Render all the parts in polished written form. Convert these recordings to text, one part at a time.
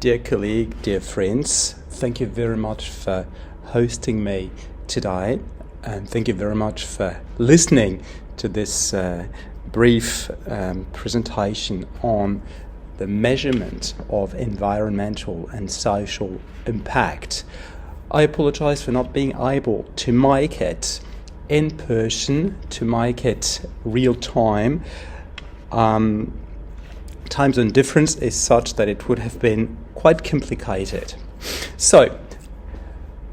Dear colleague, dear friends, thank you very much for hosting me today, and thank you very much for listening to this brief presentation on the measurement of environmental and social impact. I apologize for not being able to make it in person, to make it real time. Time zone difference is such that it would have been quite complicated. So,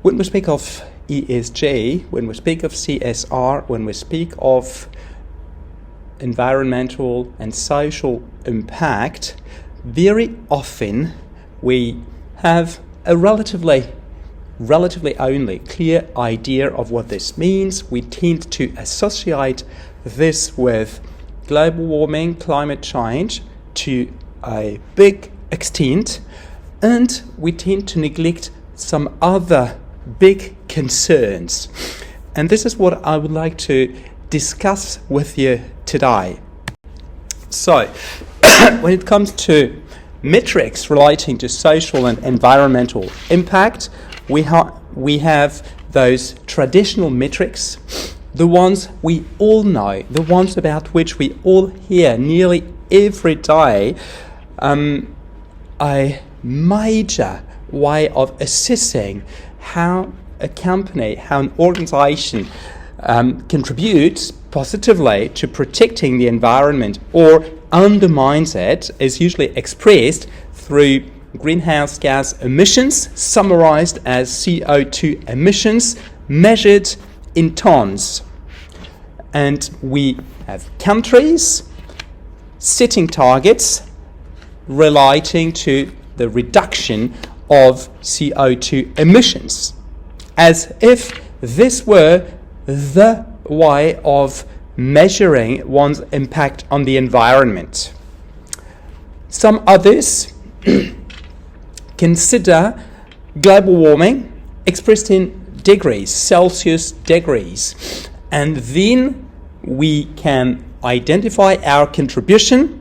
when we speak of ESG, when we speak of CSR, when we speak of environmental and social impact, very often we have a relatively only clear idea of what this means. We tend to associate this with global warming, climate change to a big extent, and we tend to neglect some other big concerns. And this is what I would like to discuss with you today. So, when it comes to metrics relating to social and environmental impact, we have those traditional metrics, the ones we all know, the ones about which we all hear nearly every day. A major way of assessing how a company, how an organization contributes positively to protecting the environment or undermines it is usually expressed through greenhouse gas emissions, summarized as CO2 emissions, measured in tons. And we have countries setting targets relating to the reduction of CO2 emissions, as if this were the way of measuring one's impact on the environment. Some others consider global warming expressed in degrees, Celsius degrees, and then we can identify our contribution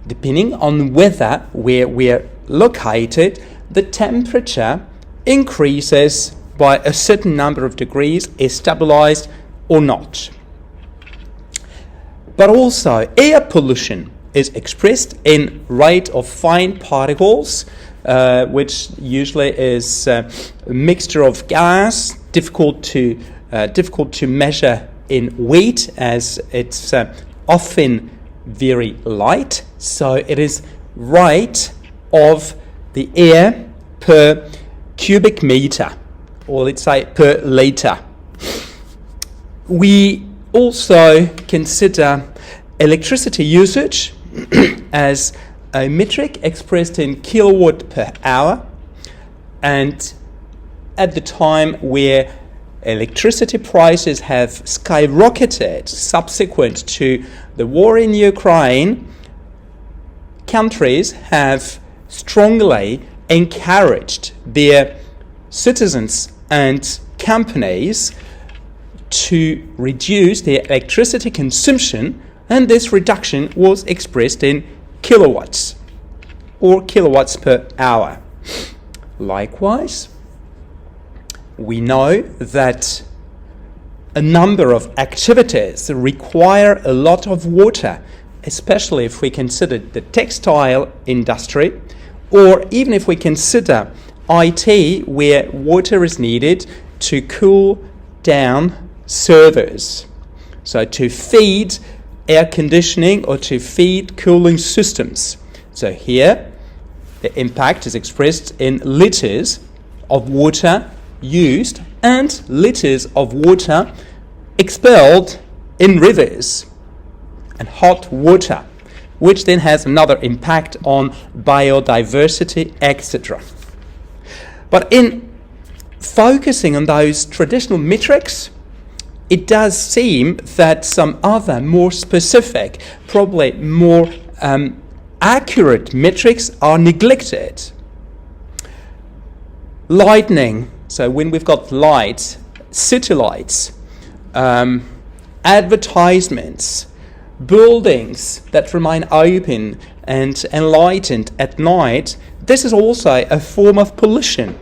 depending on whether where we're located, the temperature increases by a certain number of degrees, is stabilized or not. But also, air pollution is expressed in rate of fine particles, which usually is a mixture of gas, difficult to measure in weight, as it's often very light. So it is rate of the air per cubic meter, or let's say per liter. We also consider electricity usage as a metric expressed in kilowatt per hour, and at the time where electricity prices have skyrocketed subsequent to the war in Ukraine, countries have strongly encouraged their citizens and companies to reduce their electricity consumption, and this reduction was expressed in kilowatts or kilowatts per hour. Likewise, we know that a number of activities require a lot of water, especially if we consider the textile industry, or even if we consider IT, where water is needed to cool down servers. So to feed air conditioning or to feed cooling systems. So here, the impact is expressed in liters of water used and liters of water expelled in rivers, and hot water, which then has another impact on biodiversity, etc. But in focusing on those traditional metrics, it does seem that some other more specific, probably more accurate metrics are neglected. Lightning, so when we've got lights, city lights, advertisements, buildings that remain open and enlightened at night, this is also a form of pollution.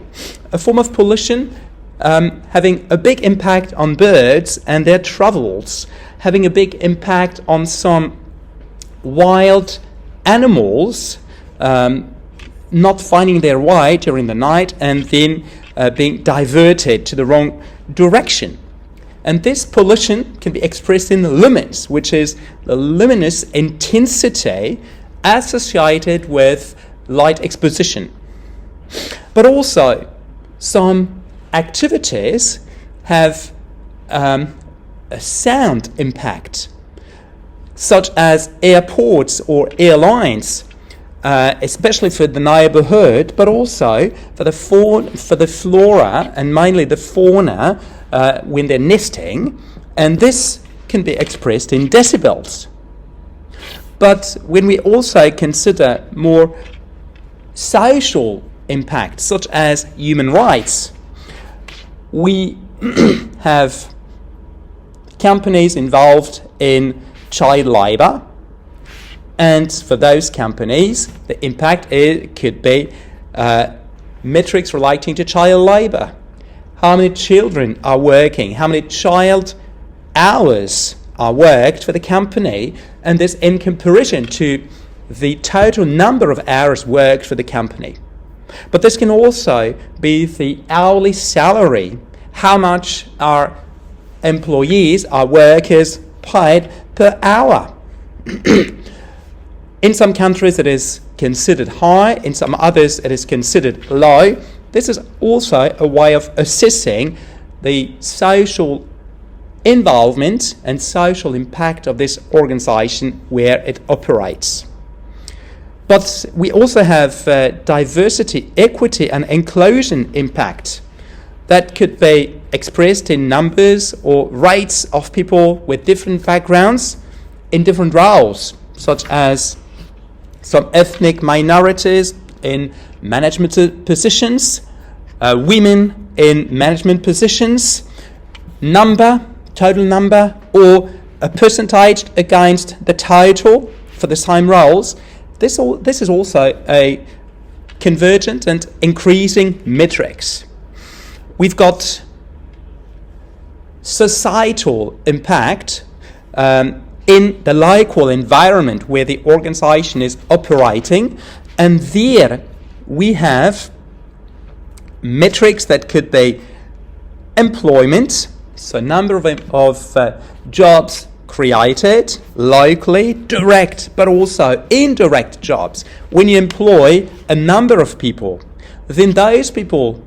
A form of pollution having a big impact on birds and their travels, having a big impact on some wild animals not finding their way during the night and then being diverted to the wrong direction. And this pollution can be expressed in lumens, which is the luminous intensity associated with light exposition. But also, some activities have a sound impact, such as airports or airlines, especially for the neighborhood, but also for the flora and mainly the fauna when they're nesting, and this can be expressed in decibels. But when we also consider more social impact, such as human rights, we have companies involved in child labor, and for those companies, the impact could be metrics relating to child labor. How many children are working? How many child hours are worked for the company? And this in comparison to the total number of hours worked for the company. But this can also be the hourly salary. How much our employees, our workers, paid per hour. In some countries it is considered high, in some others it is considered low. This is also a way of assessing the social involvement and social impact of this organization where it operates. But we also have diversity, equity and inclusion impact that could be expressed in numbers or rates of people with different backgrounds in different roles, such as some ethnic minorities in management positions, women in management positions, total number, or a percentage against the total for the same roles. This is also a convergent and increasing metrics. We've got societal impact in the local environment where the organization is operating, and there we have metrics that could be employment, so number of jobs created locally, direct but also indirect jobs. When you employ a number of people, then those people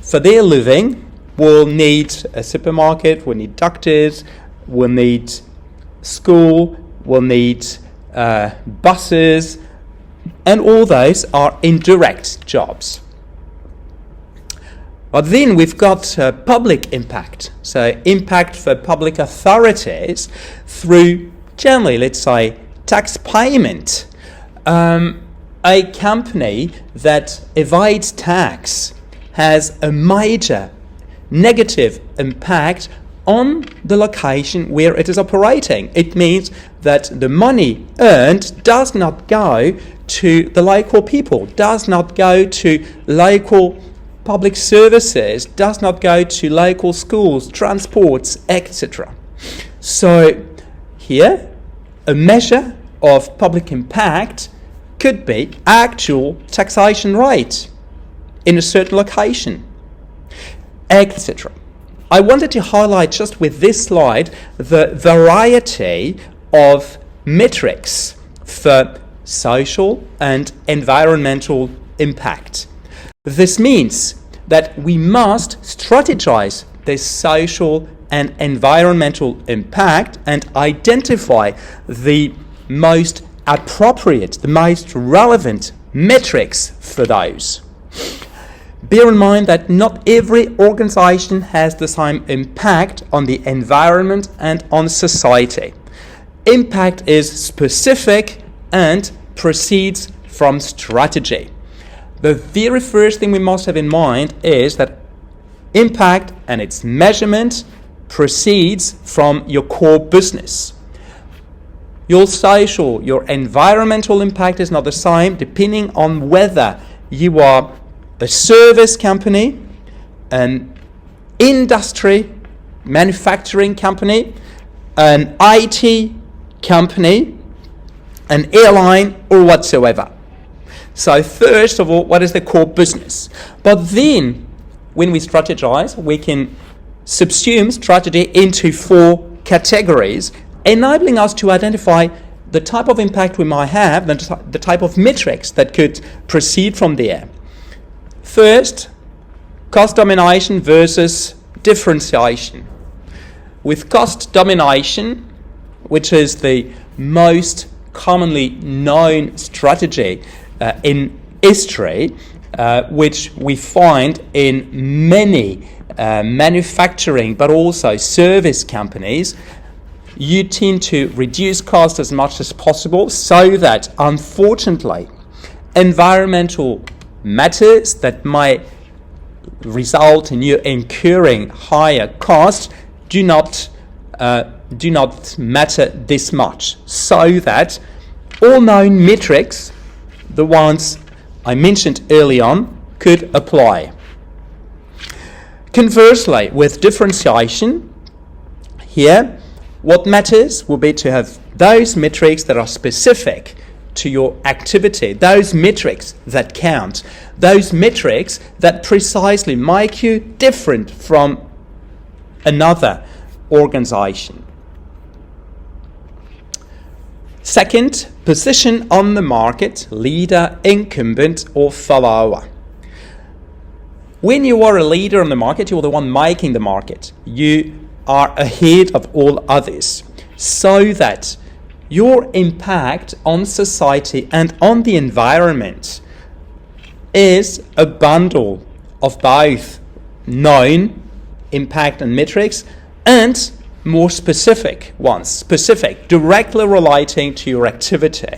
for their living will need a supermarket, will need doctors, will need school, will need buses, and all those are indirect jobs. But then we've got public impact, so impact for public authorities through generally, let's say, tax payment. A company that evades tax has a major negative impact on the location where it is operating. It means that the money earned does not go to the local people, does not go to local public services, does not go to local schools, transports, etc. So here, a measure of public impact could be actual taxation rate in a certain location, etc. I wanted to highlight just with this slide the variety of metrics for social and environmental impact. This means that we must strategize this social and environmental impact and identify the most appropriate, the most relevant metrics for those. Bear in mind that not every organization has the same impact on the environment and on society. Impact is specific and proceeds from strategy. The very first thing we must have in mind is that impact and its measurement proceeds from your core business. Your social, your environmental impact is not the same depending on whether you are a service company, an industry, manufacturing company, an IT company, an airline, or whatsoever. So first of all, what is the core business? But then, when we strategize, we can subsume strategy into 4 categories, enabling us to identify the type of impact we might have, the type of metrics that could proceed from there. First, cost domination versus differentiation. With cost domination, which is the most commonly known strategy in history, which we find in many manufacturing but also service companies, you tend to reduce cost as much as possible so that, unfortunately, environmental matters that might result in you incurring higher costs do not matter this much, so that all known metrics, the ones I mentioned early on, could apply. Conversely, with differentiation, here, what matters will be to have those metrics that are specific to your activity, those metrics that count, those metrics that precisely make you different from another organization. Second, position on the market, leader, incumbent, or follower. When you are a leader on the market, you're the one making the market. You are ahead of all others, so that your impact on society and on the environment is a bundle of both known impact and metrics and more specific ones, directly relating to your activity.